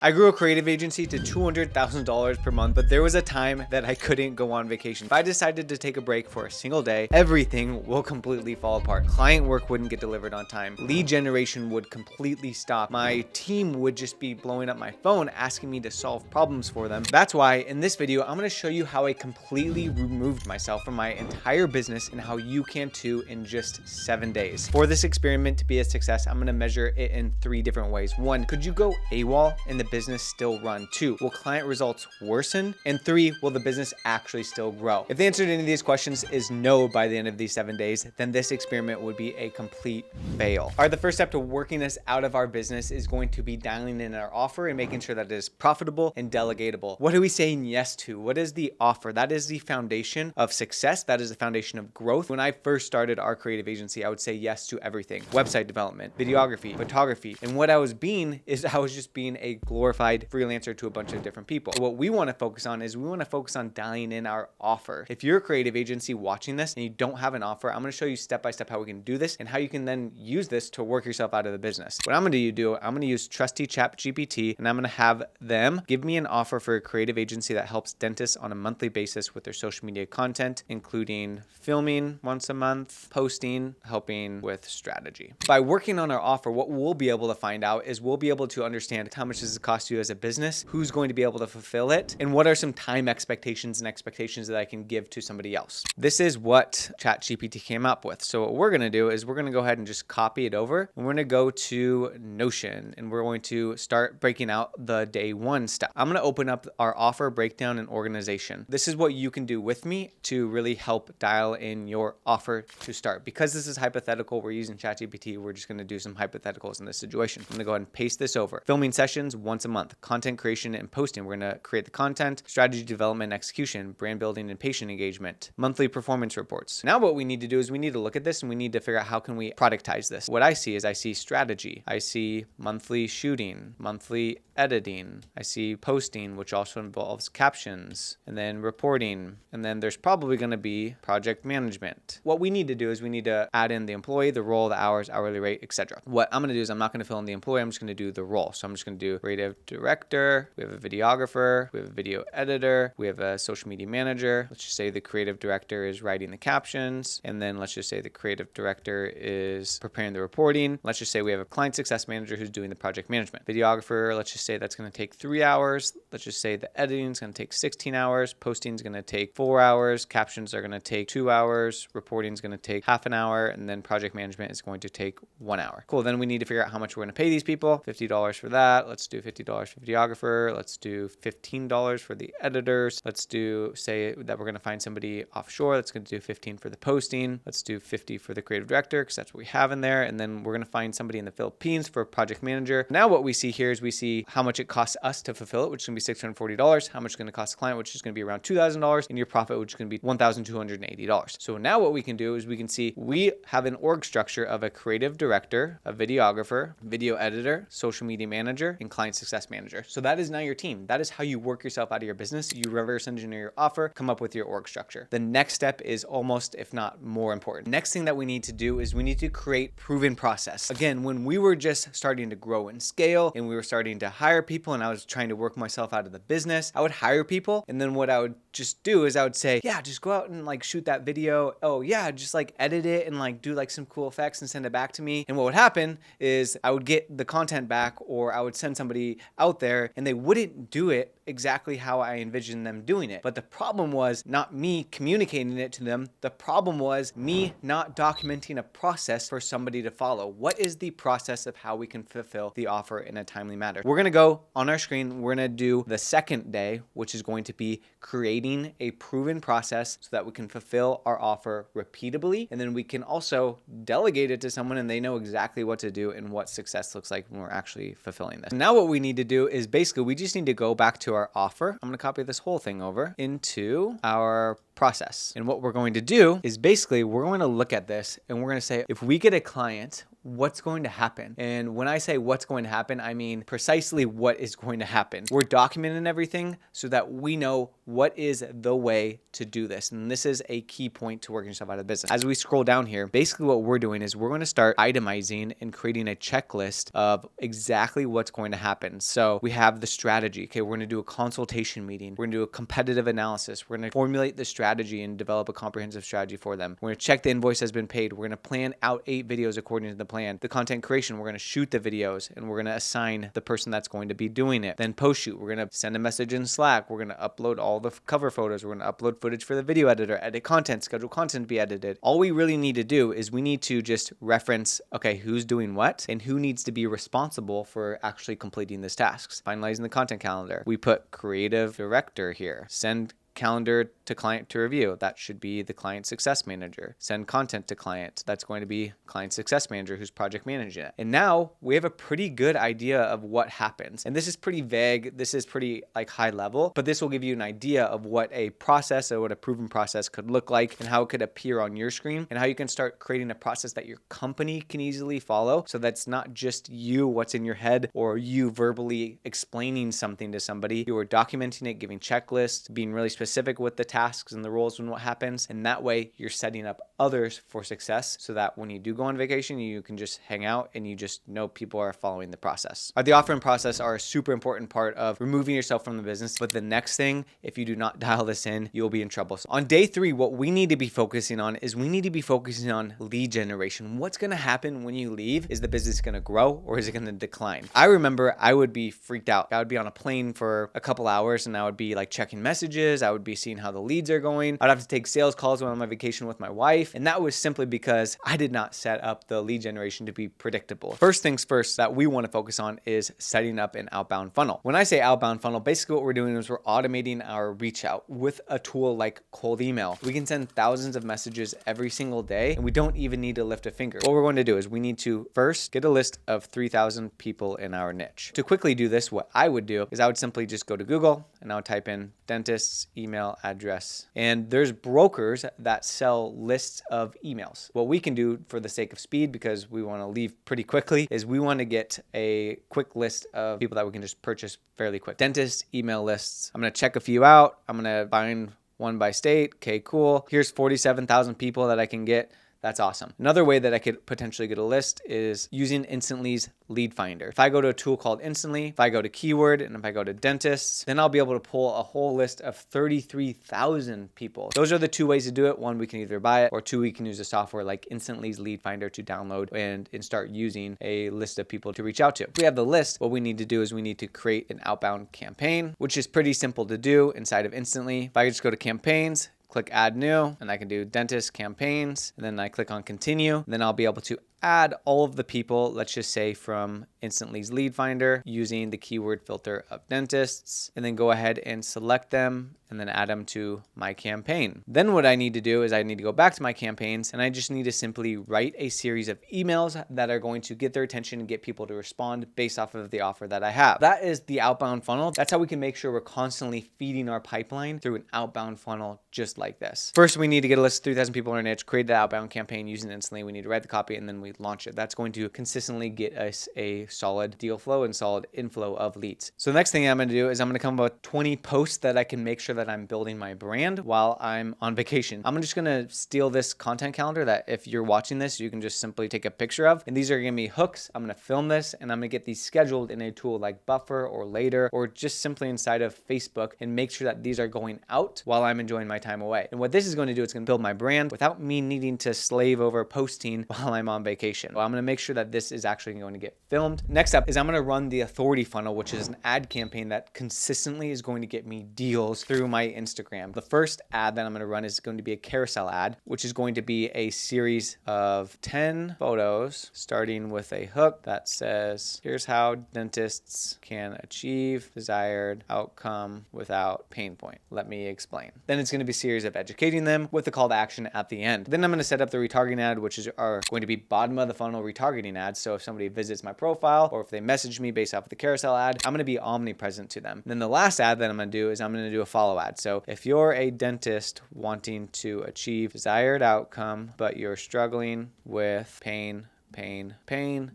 I grew a creative agency to $200,000 per month, but there was a time that I couldn't go on vacation. If I decided to take a break for a single day, everything will completely fall apart. Client work wouldn't get delivered on time. Lead generation would completely stop. My team would just be blowing up my phone asking me to solve problems for them. That's why in this video, I'm gonna show you how I completely removed myself from my entire business and how you can too in just 7 days. For this experiment to be a success, I'm gonna measure it in 3 different ways. 1, could you go AWOL and the business still run? 2, will client results worsen? And 3, will the business actually still grow? If the answer to any of these questions is no by the end of these 7 days, then this experiment would be a complete fail. All right, the first step to working us out of our business is going to be dialing in our offer and making sure that it is profitable and delegatable. What are we saying yes to? What is the offer? That is the foundation of success. That is the foundation of growth. When I first started our creative agency, I would say yes to everything: website development, videography, photography. And what I was just being a glorified freelancer to a bunch of different people. What we want to focus on is we want to focus on dialing in our offer. If you're a creative agency watching this and you don't have an offer, I'm going to show you step by step how we can do this and how you can then use this to work yourself out of the business. What I'm going to do, I'm going to use trusty ChatGPT and I'm going to have them give me an offer for a creative agency that helps dentists on a monthly basis with their social media content, including filming once a month, posting, helping with strategy. By working on our offer, what we'll be able to find out is we'll be able to understand how much does it cost you as a business, who's going to be able to fulfill it, and what are some time expectations that I can give to somebody else. This is what ChatGPT came up with. So what we're going to do is we're going to go ahead and just copy it over. And we're going to go to Notion and we're going to start breaking out the day 1 stuff. I'm going to open up our offer breakdown and organization. This is what you can do with me to really help dial in your offer to start. Because this is hypothetical, we're using ChatGPT. We're just going to do some hypotheticals in this situation. I'm going to go ahead and paste this over. Filming sessions once a month, content creation and posting. We're going to create the content, strategy development, execution, brand building and patient engagement, monthly performance reports. Now what we need to do is we need to look at this and we need to figure out how can we productize this. What I see is I see strategy. I see monthly shooting, monthly editing. I see posting, which also involves captions, and then reporting. And then there's probably going to be project management. What we need to do is we need to add in the employee, the role, the hours, hourly rate, etc. What I'm going to do is I'm not going to fill in the employee. I'm just going to do the role. So I'm just going to do creative director. We have a videographer. We have a video editor. We have a social media manager. Let's just say the creative director is writing the captions. And then let's just say the creative director is preparing the reporting. Let's just say we have a client success manager who's doing the project management. Videographer, let's just say that's going to take 3 hours. Let's just say the editing is going to take 16 hours. Posting is going to take 4 hours. Captions are going to take 2 hours. Reporting is going to take half an hour. And then project management is going to take 1 hour. Cool. Then we need to figure out how much we're going to pay these people. $50 for that. Let's do $50 for videographer. Let's do $15 for the editors. Let's do, say that we're going to find somebody offshore. That's going to do 15 for the posting. Let's do 50 for the creative director because that's what we have in there. And then we're going to find somebody in the Philippines for project manager. Now what we see here is we see how much it costs us to fulfill it, which is going to be $640. How much it's going to cost the client, which is going to be around $2,000, and your profit, which is going to be $1,280. So now what we can do is we can see we have an org structure of a creative director, a videographer, video editor, social media manager, and client success manager. So that is now your team. That is how you work yourself out of your business. You reverse engineer your offer, come up with your org structure. The next step is almost, if not more important. Next thing that we need to do is we need to create proven process. Again, when we were just starting to grow and scale and we were starting to hire people and I was trying to work myself out of the business, I would hire people. And then what I would just do is I would say, yeah, just go out and like shoot that video. Oh yeah, just like edit it and like do like some cool effects and send it back to me. And what would happen is I would get the content back, or I would send somebody out there and they wouldn't do it exactly how I envisioned them doing it. But the problem was not me communicating it to them. The problem was me not documenting a process for somebody to follow. What is the process of how we can fulfill the offer in a timely manner? We're going to go on our screen. We're going to do the second day, which is going to be creating a proven process so that we can fulfill our offer repeatably. And then we can also delegate it to someone and they know exactly what to do and what success looks like when we're actually fulfilling this. Now what we need to do is basically we just need to go back to our offer. I'm going to copy this whole thing over into our process. And what we're going to do is basically we're going to look at this and we're going to say, if we get a client what's going to happen. And when I say what's going to happen, I mean precisely what is going to happen. We're documenting everything so that we know what is the way to do this. And this is a key point to working yourself out of business. As we scroll down here, basically what we're doing is we're going to start itemizing and creating a checklist of exactly what's going to happen. So we have the strategy. Okay, we're going to do a consultation meeting. We're going to do a competitive analysis. We're going to formulate the strategy and develop a comprehensive strategy for them. We're going to check the invoice has been paid. We're going to plan out 8 videos according to the plan. The content creation, we're going to shoot the videos and we're going to assign the person that's going to be doing it. Then post shoot, we're going to send a message in Slack. We're going to upload all the cover photos. We're going to upload footage for the video editor, edit content, schedule content to be edited. All we really need to do is we need to just reference, okay, who's doing what and who needs to be responsible for actually completing these tasks. Finalizing the content calendar. We put creative director here. Send calendar to client to review. That should be the client success manager. Send content to client. That's going to be client success manager who's project managing it. And now we have a pretty good idea of what happens. And this is pretty vague. This is pretty like high level, but this will give you an idea of what a process or what a proven process could look like and how it could appear on your screen and how you can start creating a process that your company can easily follow. So that's not just you, what's in your head, or you verbally explaining something to somebody. You are documenting it, giving checklists, being really specific with the tasks and the roles and what happens. And that way you're setting up others for success so that when you do go on vacation, you can just hang out and you just know people are following the process. The offer and process are a super important part of removing yourself from the business. But the next thing, if you do not dial this in, you'll be in trouble. So on day 3, what we need to be focusing on is we need to be focusing on lead generation. What's going to happen when you leave? Is the business going to grow or is it going to decline? I remember I would be freaked out. I would be on a plane for a couple hours and I would be like checking messages. I would be seeing how the leads are going. I'd have to take sales calls when I'm on my vacation with my wife. And that was simply because I did not set up the lead generation to be predictable. First things first that we want to focus on is setting up an outbound funnel. When I say outbound funnel, basically what we're doing is we're automating our reach out with a tool like cold email. We can send thousands of messages every single day and we don't even need to lift a finger. What we're going to do is we need to first get a list of 3,000 people in our niche. To quickly do this, what I would do is I would simply just go to Google and I would type in dentist's email address. And there's brokers that sell lists of emails. What we can do for the sake of speed, because we want to leave pretty quickly, is we want to get a quick list of people that we can just purchase fairly quick. Dentist email lists. I'm going to check a few out. I'm going to find one by state. Okay, cool. Here's 47,000 people that I can get. That's awesome. Another way that I could potentially get a list is using Instantly's lead finder. If I go to a tool called Instantly, if I go to keyword, and if I go to dentists, then I'll be able to pull a whole list of 33,000 people. Those are the 2 ways to do it. 1, we can either buy it, or 2, we can use a software like Instantly's lead finder to download and start using a list of people to reach out to. If we have the list, what we need to do is we need to create an outbound campaign, which is pretty simple to do inside of Instantly. If I just go to campaigns, click add new, and I can do dentist campaigns, and then I click on continue. Then I'll be able to add all of the people, let's just say from Instantly's lead finder, using the keyword filter of dentists, and then go ahead and select them and then add them to my campaign. Then what I need to do is I need to go back to my campaigns and I just need to simply write a series of emails that are going to get their attention and get people to respond based off of the offer that I have. That is the outbound funnel. That's how we can make sure we're constantly feeding our pipeline through an outbound funnel just like this. First, we need to get a list of 3,000 people in our niche, create the outbound campaign using Instantly. We need to write the copy and then we launch it. That's going to consistently get us a solid deal flow and solid inflow of leads. So the next thing I'm going to do is I'm going to come up with 20 posts that I can make sure that I'm building my brand while I'm on vacation. I'm just going to steal this content calendar that if you're watching this, you can just simply take a picture of. And these are going to be hooks. I'm going to film this and I'm going to get these scheduled in a tool like Buffer or Later or just simply inside of Facebook and make sure that these are going out while I'm enjoying my time away. And what this is going to do, it's going to build my brand without me needing to slave over posting while I'm on vacation. So I'm going to make sure that this is actually going to get filmed. Next up is I'm going to run the authority funnel, which is an ad campaign that consistently is going to get me deals through my Instagram. The first ad that I'm going to run is going to be a carousel ad, which is going to be a series of 10 photos starting with a hook that says, here's how dentists can achieve desired outcome without pain point. Let me explain. Then it's going to be a series of educating them with a call to action at the end. Then I'm going to set up the retargeting ad, which are going to be bottom of the funnel retargeting ads. So if somebody visits my profile or if they message me based off of the carousel ad, I'm going to be omnipresent to them. Then the last ad that I'm going to do is I'm going to do a follow ad. So if you're a dentist wanting to achieve desired outcome, but you're struggling with pain pain,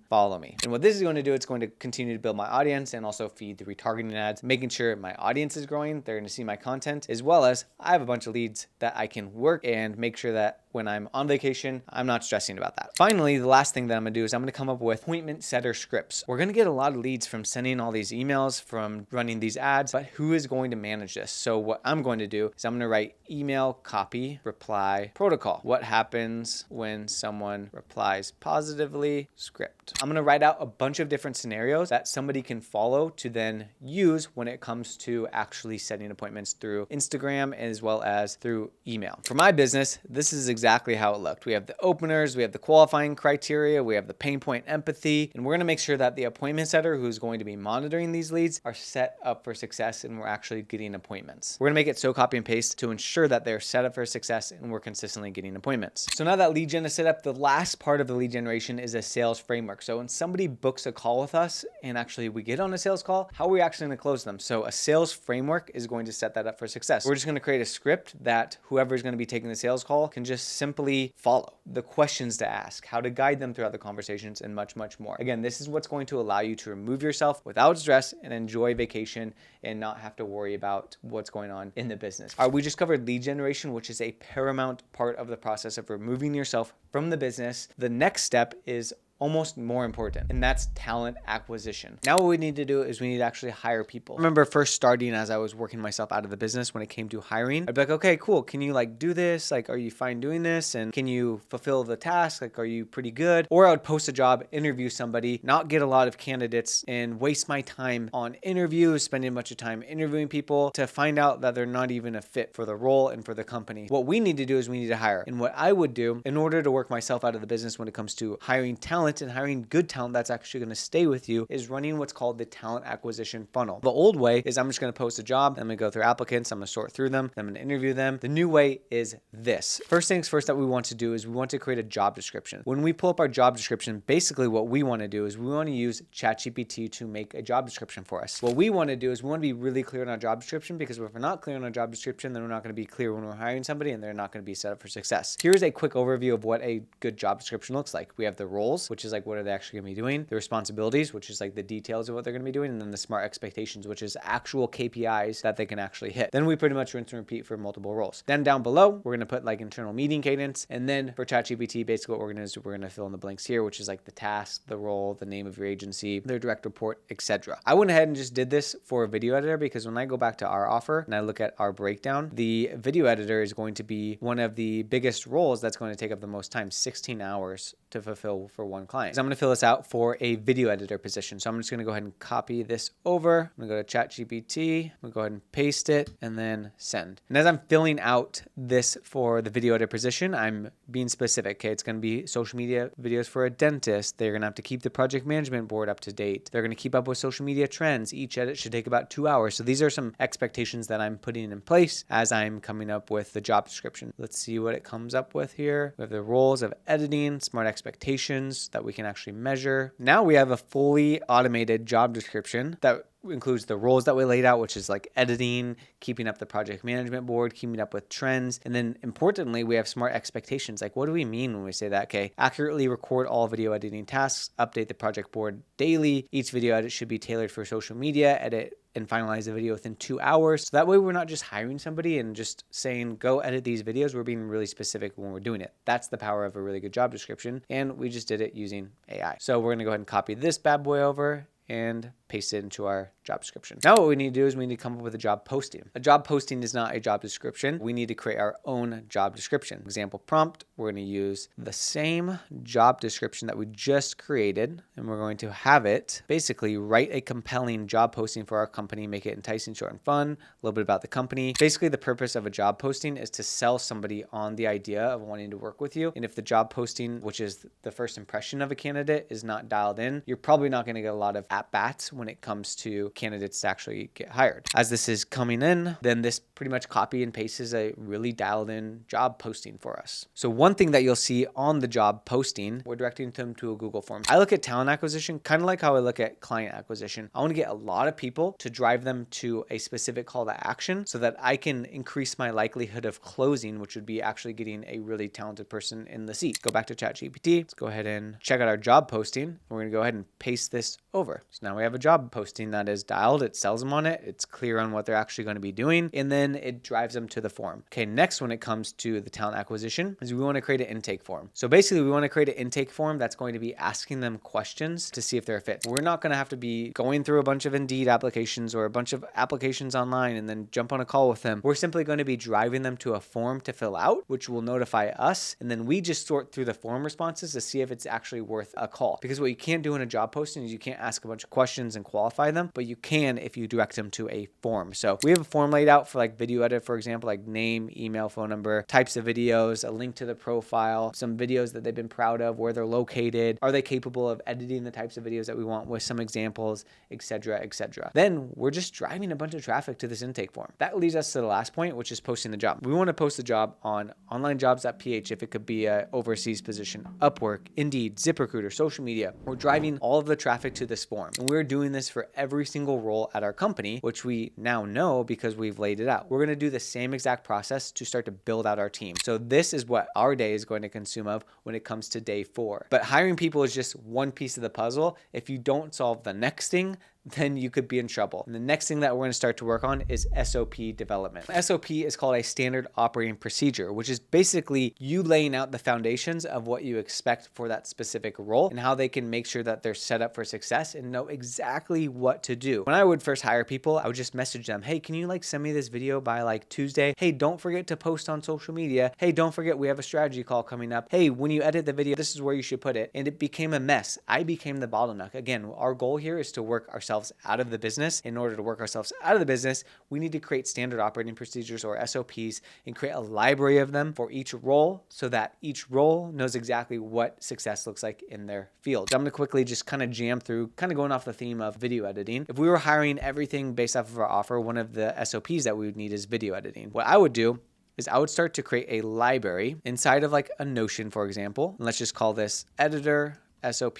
follow me. And what this is going to do, it's going to continue to build my audience and also feed the retargeting ads, making sure my audience is growing. They're going to see my content, as well as I have a bunch of leads that I can work and make sure that when I'm on vacation, I'm not stressing about that. Finally, the last thing that I'm gonna do is I'm gonna come up with appointment setter scripts. We're gonna get a lot of leads from sending all these emails, from running these ads, but who is going to manage this? So what I'm going to do is I'm gonna write email, copy, reply, protocol. What happens when someone replies positively? Script. I'm gonna write out a bunch of different scenarios that somebody can follow to then use when it comes to actually setting appointments through Instagram as well as through email. For my business, this is exactly how it looked. We have the openers, we have the qualifying criteria, we have the pain point empathy, and we're gonna make sure that the appointment setter who's going to be monitoring these leads are set up for success and we're actually getting appointments. We're gonna make it so copy and paste to ensure that they're set up for success and we're consistently getting appointments. So now that lead gen is set up, the last part of the lead generation is a sales framework. So when somebody books a call with us and actually we get on a sales call, how are we actually gonna close them? So a sales framework is going to set that up for success. We're just gonna create a script that whoever is gonna be taking the sales call can just simply follow. The questions to ask, how to guide them throughout the conversations, and much, much more. Again, this is what's going to allow you to remove yourself without stress and enjoy vacation and not have to worry about what's going on in the business. All right, we just covered lead generation, which is a paramount part of the process of removing yourself from the business. The next step is almost more important, and that's talent acquisition. Now what we need to do is we need to actually hire people. I remember first starting as I was working myself out of the business when it came to hiring. I'd be like, okay, cool. Can you like do this? Like, are you fine doing this? And can you fulfill the task? Like, are you pretty good? Or I would post a job, interview somebody, not get a lot of candidates and waste my time on interviews, spending a bunch of time interviewing people to find out that they're not even a fit for the role and for the company. What we need to do is we need to hire. And what I would do in order to work myself out of the business when it comes to hiring talent and hiring good talent that's actually going to stay with you is running what's called the talent acquisition funnel. The old way is I'm just going to post a job, I'm going to go through applicants, I'm going to sort through them, I'm going to interview them. The new way is this. First things first that we want to do is we want to create a job description. When we pull up our job description, basically what we want to do is we want to use ChatGPT to make a job description for us. What we want to do is we want to be really clear on our job description, because if we're not clear on our job description, then we're not going to be clear when we're hiring somebody and they're not going to be set up for success. Here's a quick overview of what a good job description looks like. We have the roles, which is like what are they actually going to be doing, the responsibilities, which is like the details of what they're going to be doing, and then the smart expectations, which is actual KPIs that they can actually hit. Then we pretty much rinse and repeat for multiple roles. Then down below, we're going to put like internal meeting cadence. And then for ChatGPT, basically what we're going to do is we're going to fill in the blanks here, which is like the task, the role, the name of your agency, their direct report, etc. I went ahead and just did this for a video editor, because when I go back to our offer and I look at our breakdown, the video editor is going to be one of the biggest roles that's going to take up the most time, 16 hours to fulfill for one client. So I'm going to fill this out for a video editor position. So I'm just going to go ahead and copy this over. I'm going to go to ChatGPT. I'm going to go ahead and paste it and then send. And as I'm filling out this for the video editor position, I'm being specific. Okay, it's going to be social media videos for a dentist. They're going to have to keep the project management board up to date. They're going to keep up with social media trends. Each edit should take about 2 hours. So these are some expectations that I'm putting in place as I'm coming up with the job description. Let's see what it comes up with here. We have the roles of editing, smart expectations that we can actually measure. Now we have a fully automated job description that includes the roles that we laid out, which is like editing, keeping up the project management board, keeping up with trends. And then importantly, we have smart expectations. Like, what do we mean when we say that? Okay, accurately record all video editing tasks, update the project board daily. Each video edit should be tailored for social media, edit and finalize the video within 2 hours. So that way we're not just hiring somebody and just saying, go edit these videos. We're being really specific when we're doing it. That's the power of a really good job description. And we just did it using AI. So we're gonna go ahead and copy this bad boy over and paste it into our job description. Now what we need to do is we need to come up with a job posting. A job posting is not a job description. We need to create our own job description. Example prompt, we're going to use the same job description that we just created, and we're going to have it basically write a compelling job posting for our company, make it enticing, short, and fun, a little bit about the company. Basically, the purpose of a job posting is to sell somebody on the idea of wanting to work with you. And if the job posting, which is the first impression of a candidate, is not dialed in, you're probably not going to get a lot of at-bats when when it comes to candidates to actually get hired. As this is coming in, then this pretty much copy and pastes a really dialed in job posting for us. So one thing that you'll see on the job posting, we're directing them to a Google form. I look at talent acquisition kind of like how I look at client acquisition. I want to get a lot of people to drive them to a specific call to action so that I can increase my likelihood of closing, which would be actually getting a really talented person in the seat. Go back to ChatGPT. Let's go ahead and check out our job posting. We're going to go ahead and paste this over. So now we have a job posting that is dialed. It sells them on it. It's clear on what they're actually going to be doing. And then it drives them to the form. Okay, next when it comes to the talent acquisition is we want to create an intake form. So basically we want to create an intake form that's going to be asking them questions to see if they're a fit. We're not going to have to be going through a bunch of Indeed applications or a bunch of applications online and then jump on a call with them. We're simply going to be driving them to a form to fill out, which will notify us. And then we just sort through the form responses to see if it's actually worth a call. Because what you can't do in a job posting is you can't ask a bunch of questions and qualify them, but you can if you direct them to a form. So we have a form laid out for like video edit, for example, like name, email, phone number, types of videos, a link to the profile, some videos that they've been proud of, where they're located, are they capable of editing the types of videos that we want with some examples, etc., etc. Then we're just driving a bunch of traffic to this intake form. That leads us to the last point, which is posting the job. We want to post the job on onlinejobs.ph if it could be an overseas position, Upwork, Indeed, ZipRecruiter, social media. We're driving all of the traffic to this form. And we're doing this for every single role at our company, which we now know because we've laid it out. We're going to do the same exact process to start to build out our team. So this is what our day is going to consume of when it comes to day 4. But hiring people is just one piece of the puzzle. If you don't solve the next thing, then you could be in trouble. And the next thing that we're going to start to work on is SOP development. SOP is called a standard operating procedure, which is basically you laying out the foundations of what you expect for that specific role and how they can make sure that they're set up for success and know exactly what to do. When I would first hire people, I would just message them, hey, can you like send me this video by like Tuesday? Hey, don't forget to post on social media. Hey, don't forget we have a strategy call coming up. Hey, when you edit the video, this is where you should put it. And it became a mess. I became the bottleneck. Again, our goal here is to work ourselves out of the business. In order to work ourselves out of the business, we need to create standard operating procedures or SOPs and create a library of them for each role so that each role knows exactly what success looks like in their field. So I'm going to quickly just kind of jam through, kind of going off the theme of video editing. If we were hiring everything based off of our offer, one of the SOPs that we would need is video editing. What I would do is I would start to create a library inside of like a Notion, for example. And let's just call this editor SOP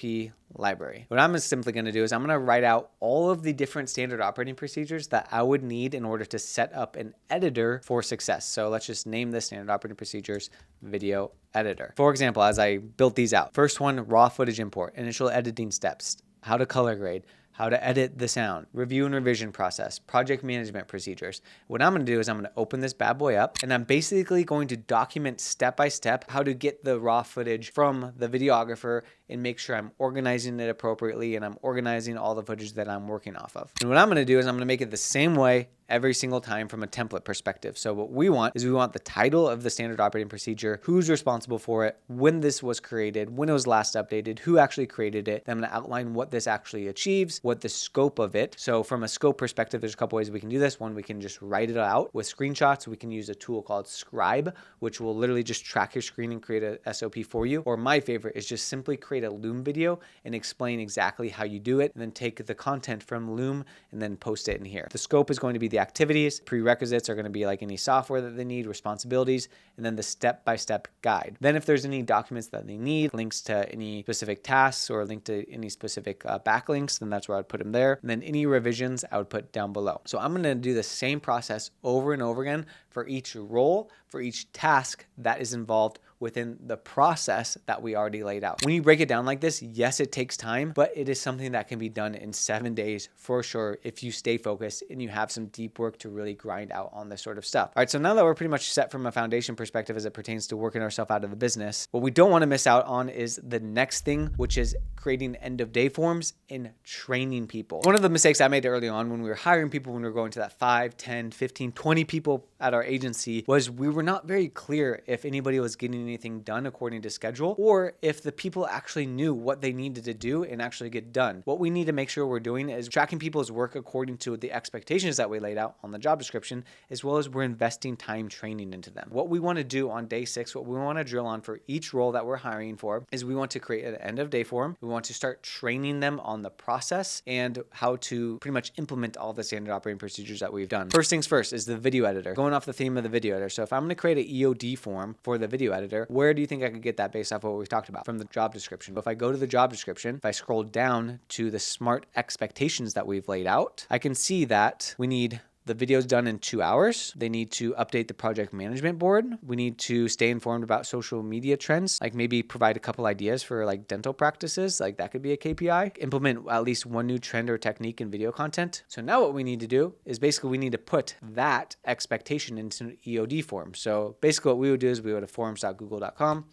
library. What I'm simply going to do is I'm going to write out all of the different standard operating procedures that I would need in order to set up an editor for success. So let's just name this standard operating procedures video editor. For example, as I built these out, first one, raw footage import, initial editing steps, how to color grade, how to edit the sound, review and revision process, project management procedures. What I'm going to do is I'm going to open this bad boy up and I'm basically going to document step by step how to get the raw footage from the videographer and make sure I'm organizing it appropriately and I'm organizing all the footage that I'm working off of. And what I'm going to do is I'm going to make it the same way every single time from a template perspective. So what we want is we want the title of the standard operating procedure, who's responsible for it, when this was created, when it was last updated, who actually created it. Then I'm going to outline what this actually achieves, what the scope of it. So from a scope perspective, there's a couple ways we can do this. One, we can just write it out with screenshots. We can use a tool called Scribe, which will literally just track your screen and create a SOP for you. Or my favorite is just simply create a Loom video and explain exactly how you do it, and then take the content from Loom and then post it in here. The scope is going to be the activities. Prerequisites are going to be like any software that they need, responsibilities, and then the step-by-step guide. Then if there's any documents that they need, links to any specific tasks or link to any specific backlinks, then that's where I'd put them there. And then any revisions I would put down below. So I'm going to do the same process over and over again for each role, for each task that is involved within the process that we already laid out. When you break it down like this, yes, it takes time, but it is something that can be done in 7 days for sure if you stay focused and you have some deep work to really grind out on this sort of stuff. All right, so now that we're pretty much set from a foundation perspective as it pertains to working ourselves out of the business, what we don't want to miss out on is the next thing, which is creating end of day forms and training people. One of the mistakes I made early on when we were hiring people, when we were going to that 5, 10, 15, 20 people at our agency was we were not very clear if anybody was getting anything done according to schedule, or if the people actually knew what they needed to do and actually get done. What we need to make sure we're doing is tracking people's work according to the expectations that we laid out on the job description, as well as we're investing time training into them. What we want to do on day 6, what we want to drill on for each role that we're hiring for, is we want to create an end of day form. We want to start training them on the process and how to pretty much implement all the standard operating procedures that we've done. First things first is the video editor. Going off the theme of the video editor. So if I'm going to create an EOD form for the video editor, where do you think I could get that based off of what we've talked about? From the job description. But if I go to the job description, if I scroll down to the smart expectations that we've laid out, I can see that we need the video's done in 2 hours. They need to update the project management board. We need to stay informed about social media trends, like maybe provide a couple ideas for like dental practices, like that could be a KPI. Implement at least one new trend or technique in video content. So now what we need to do is basically we need to put that expectation into an EOD form. So basically what we would do is we would have forms.google.com.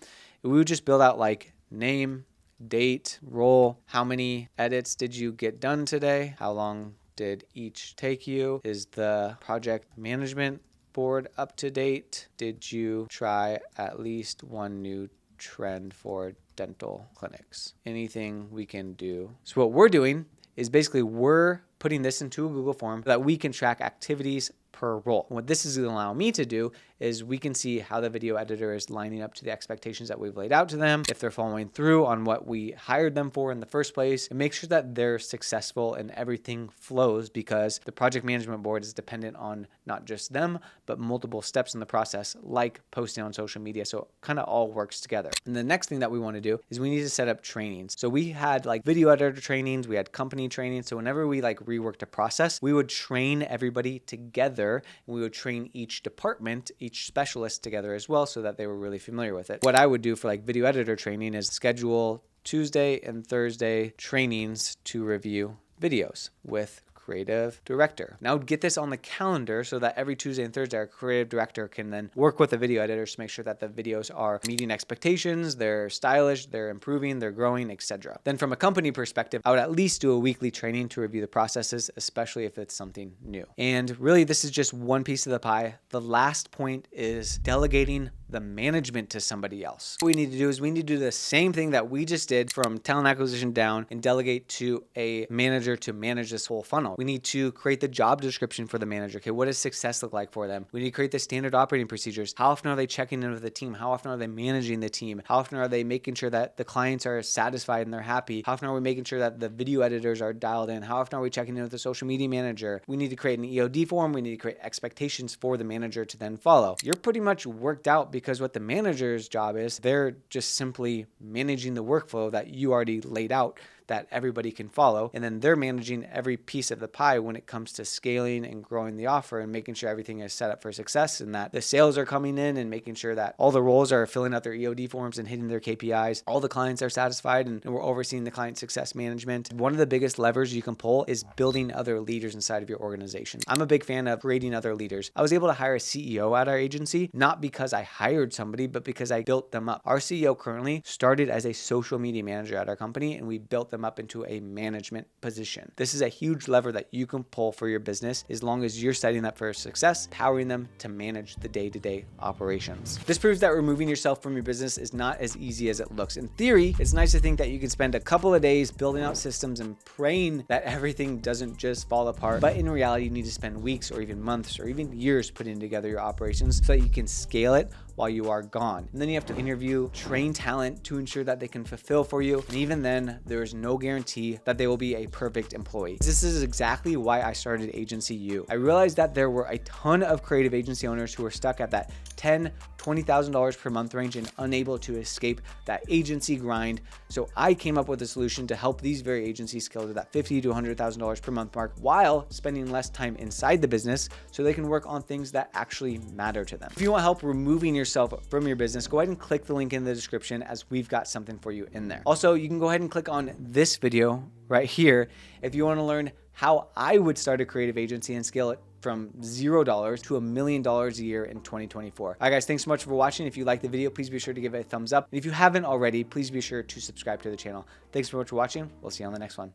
We would just build out like name, date, role, how many edits did you get done today, how long did each take you, is the project management board up to date, did you try at least one new trend for dental clinics, anything we can do. So what we're doing is basically we're putting this into a Google form so that we can track activities per role. What this is going to allow me to do is we can see how the video editor is lining up to the expectations that we've laid out to them, if they're following through on what we hired them for in the first place, and make sure that they're successful and everything flows, because the project management board is dependent on not just them, but multiple steps in the process, like posting on social media. So it kind of all works together. And the next thing that we want to do is we need to set up trainings. So we had like video editor trainings, we had company trainings. So whenever we like reworked a process, we would train everybody together, and we would train each department, each specialist together as well, so that they were really familiar with it. What I would do for like video editor training is schedule Tuesday and Thursday trainings to review videos with creative director. Now get this on the calendar so that every Tuesday and Thursday our creative director can then work with the video editors to make sure that the videos are meeting expectations, they're stylish, they're improving, they're growing, etc. Then from a company perspective, I would at least do a weekly training to review the processes, especially if it's something new. And really this is just one piece of the pie. The last point is delegating the management to somebody else. What we need to do is we need to do the same thing that we just did from talent acquisition down and delegate to a manager to manage this whole funnel. We need to create the job description for the manager. Okay, what does success look like for them? We need to create the standard operating procedures. How often are they checking in with the team? How often are they managing the team? How often are they making sure that the clients are satisfied and they're happy? How often are we making sure that the video editors are dialed in? How often are we checking in with the social media manager? We need to create an EOD form. We need to create expectations for the manager to then follow. You're pretty much worked out, because what the manager's job is, they're just simply managing the workflow that you already laid out that everybody can follow. And then they're managing every piece of the pie when it comes to scaling and growing the offer and making sure everything is set up for success, and that the sales are coming in and making sure that all the roles are filling out their EOD forms and hitting their KPIs. All the clients are satisfied, and we're overseeing the client success management. One of the biggest levers you can pull is building other leaders inside of your organization. I'm a big fan of creating other leaders. I was able to hire a CEO at our agency, not because I hired somebody, but because I built them up. Our CEO currently started as a social media manager at our company, and we built them up into a management position. This is a huge lever that you can pull for your business, as long as you're setting up for success, powering them to manage the day-to-day operations. This proves that removing yourself from your business is not as easy as it looks. In theory, it's nice to think that you can spend a couple of days building out systems and praying that everything doesn't just fall apart. But in reality, you need to spend weeks or even months or even years putting together your operations so that you can scale it while you are gone. And then you have to interview, train talent to ensure that they can fulfill for you. And even then, there is no guarantee that they will be a perfect employee. This is exactly why I started Agency U. I realized that there were a ton of creative agency owners who were stuck at that $10,000, $20,000 per month range and unable to escape that agency grind. So I came up with a solution to help these very agencies scale to that $50,000 to $100,000 per month mark while spending less time inside the business, so they can work on things that actually matter to them. If you want help removing yourself from your business, go ahead and click the link in the description, as we've got something for you in there. Also, you can go ahead and click on this video right here if you want to learn how I would start a creative agency and scale it from $0 to $1 million a year in 2024. All right, guys, thanks so much for watching. If you liked the video, please be sure to give it a thumbs up. And if you haven't already, please be sure to subscribe to the channel. Thanks so much for watching. We'll see you on the next one.